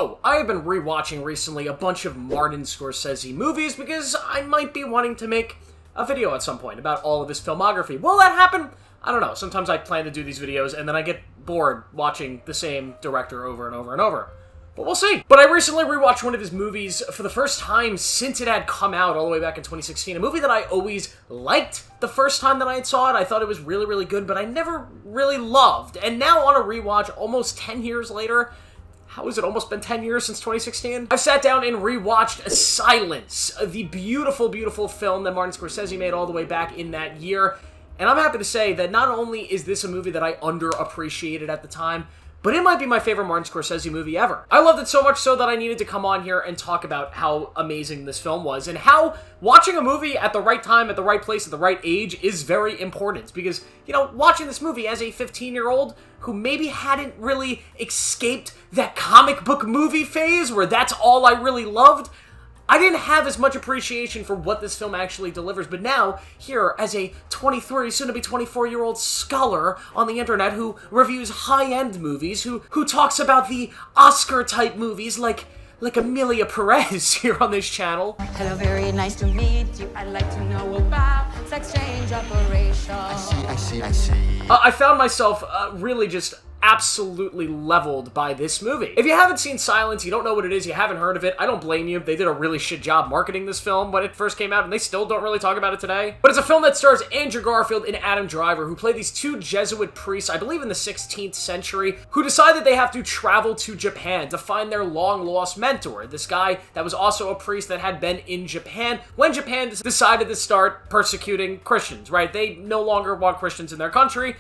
So, I have been rewatching recently a bunch of Martin Scorsese movies because I might be wanting to make a video at some point about all of his filmography. Will that happen? I don't know. Sometimes I plan to do these videos and then I get bored watching the same director over and over and over. But we'll see. But I recently rewatched one of his movies for the first time since it had come out all the way back in 2016. A movie that I always liked the first time that I saw it. I thought it was really, really good, but I never really loved. And now on a rewatch, almost 10 years later, how has it almost been 10 years since 2016? I've sat down and rewatched Silence, the beautiful, beautiful film that Martin Scorsese made all the way back in that year. And I'm happy to say that not only is this a movie that I underappreciated at the time, but it might be my favorite Martin Scorsese movie ever. I loved it so much so that I needed to come on here and talk about how amazing this film was and how watching a movie at the right time, at the right place, at the right age is very important. Because, you know, watching this movie as a 15-year-old who maybe hadn't really escaped that comic book movie phase where that's all I really loved, I didn't have as much appreciation for what this film actually delivers, but now, here, as a 23, soon-to-be 24-year-old scholar on the internet who reviews high-end movies, who talks about the Oscar-type movies like Amelia Perez here on this channel. Hello, very nice to meet you. I'd like to know about sex change operation. I see. I found myself really just absolutely leveled by this movie. If you haven't seen Silence, you don't know what it is, you haven't heard of it, I don't blame you. They did a really shit job marketing this film when it first came out, and they still don't really talk about it today. But it's a film that stars Andrew Garfield and Adam Driver, who play these two Jesuit priests, I believe in the 16th century, who decide that they have to travel to Japan to find their long-lost mentor, this guy that was also a priest that had been in Japan when Japan decided to start persecuting Christians, right? They no longer want Christians in their country.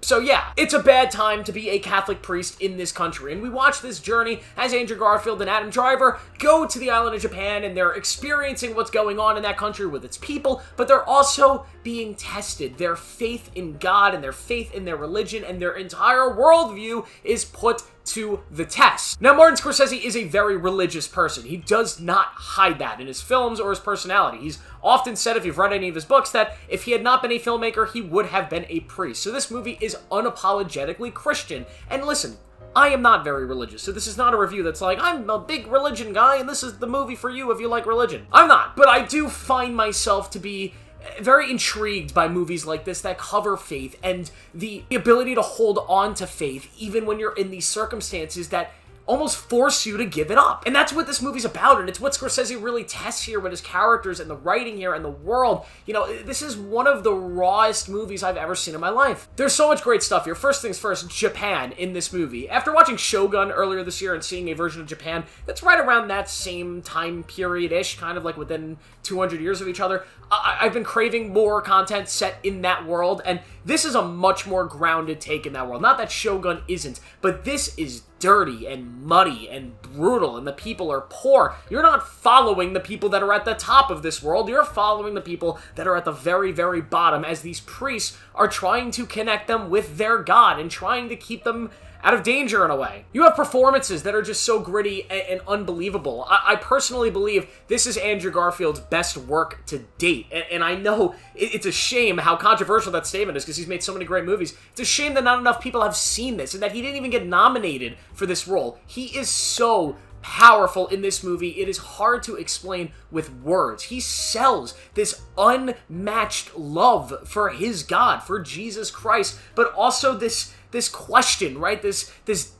So yeah, it's a bad time to be a Catholic priest in this country, and we watch this journey as Andrew Garfield and Adam Driver go to the island of Japan, and they're experiencing what's going on in that country with its people, but they're also being tested. Their faith in God and their faith in their religion and their entire worldview is put to the test. Now, Martin Scorsese is a very religious person. He does not hide that in his films or his personality. He's often said, if you've read any of his books, that if he had not been a filmmaker, he would have been a priest. So this movie is unapologetically Christian. And listen, I am not very religious, so this is not a review that's like, I'm a big religion guy, and this is the movie for you if you like religion. I'm not, but I do find myself to be very intrigued by movies like this that cover faith and the ability to hold on to faith even when you're in these circumstances that almost force you to give it up. And that's what this movie's about, and it's what Scorsese really tests here with his characters and the writing here and the world. You know, this is one of the rawest movies I've ever seen in my life. There's so much great stuff here. First things first, Japan in this movie. After watching Shogun earlier this year and seeing a version of Japan that's right around that same time period-ish, kind of like within 200 years of each other, I've been craving more content set in that world, and this is a much more grounded take in that world. Not that Shogun isn't, but this is dirty and muddy and brutal, and the people are poor. You're not following the people that are at the top of this world. You're following the people that are at the very, very bottom as these priests are trying to connect them with their God and trying to keep them out of danger in a way. You have performances that are just so gritty and unbelievable. I personally believe this is Andrew Garfield's best work to date. And I know it's a shame how controversial that statement is because he's made so many great movies. It's a shame that not enough people have seen this and that he didn't even get nominated for this role. He is so powerful in this movie. It is hard to explain with words. He sells this unmatched love for his God, for Jesus Christ, but also this question, right? This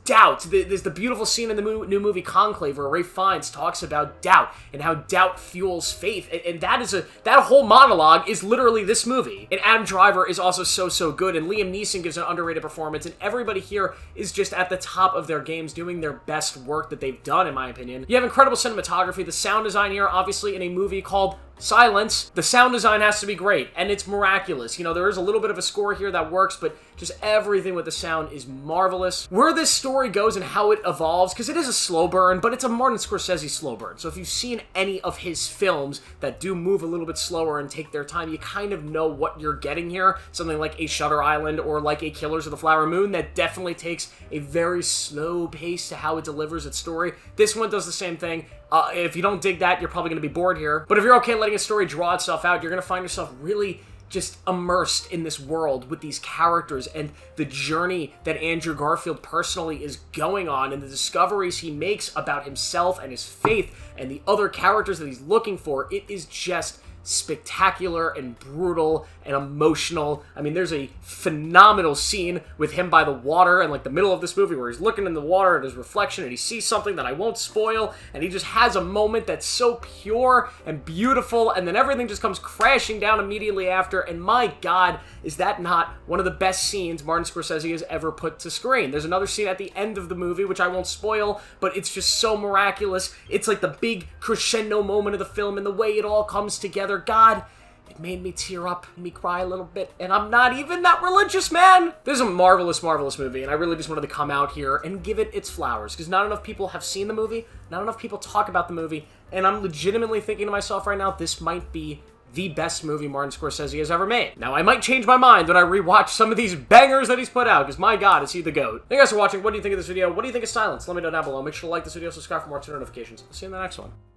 doubt. There's the beautiful scene in the new movie Conclave where Ralph Fiennes talks about doubt and how doubt fuels faith. And that whole monologue is literally this movie. And Adam Driver is also so good. And Liam Neeson gives an underrated performance. And everybody here is just at the top of their games doing their best work that they've done, in my opinion. You have incredible cinematography. The sound design here, obviously in a movie called Silence, the sound design has to be great, and it's miraculous. You know, there is a little bit of a score here that works, but just everything with the sound is marvelous. Where this story goes and how it evolves, because it is a slow burn, but it's a Martin Scorsese slow burn. So if you've seen any of his films that do move a little bit slower and take their time, you kind of know what you're getting here. Something like a Shutter Island or like a Killers of the Flower Moon that definitely takes a very slow pace to how it delivers its story. This one does the same thing. If you don't dig that, you're probably going to be bored here. But if you're okay letting a story draw itself out, you're going to find yourself really just immersed in this world with these characters and the journey that Andrew Garfield personally is going on and the discoveries he makes about himself and his faith and the other characters that he's looking for. It is just spectacular and brutal and emotional. I mean, there's a phenomenal scene with him by the water in like the middle of this movie where he's looking in the water at his reflection and he sees something that I won't spoil, and he just has a moment that's so pure and beautiful, and then everything just comes crashing down immediately after. And my God, is that not one of the best scenes Martin Scorsese has ever put to screen? There's another scene at the end of the movie which I won't spoil, but it's just so miraculous. It's like the big crescendo moment of the film, and the way it all comes together, God, it made me tear up, made me cry a little bit, and I'm not even that religious, man! This is a marvelous, marvelous movie, and I really just wanted to come out here and give it its flowers, because not enough people have seen the movie, not enough people talk about the movie, and I'm legitimately thinking to myself right now, this might be the best movie Martin Scorsese has ever made. Now, I might change my mind when I rewatch some of these bangers that he's put out, because my God, is he the GOAT. Thank you guys for watching. What do you think of this video? What do you think of Silence? Let me know down below. Make sure to like this video, subscribe for more notifications. I'll see you in the next one.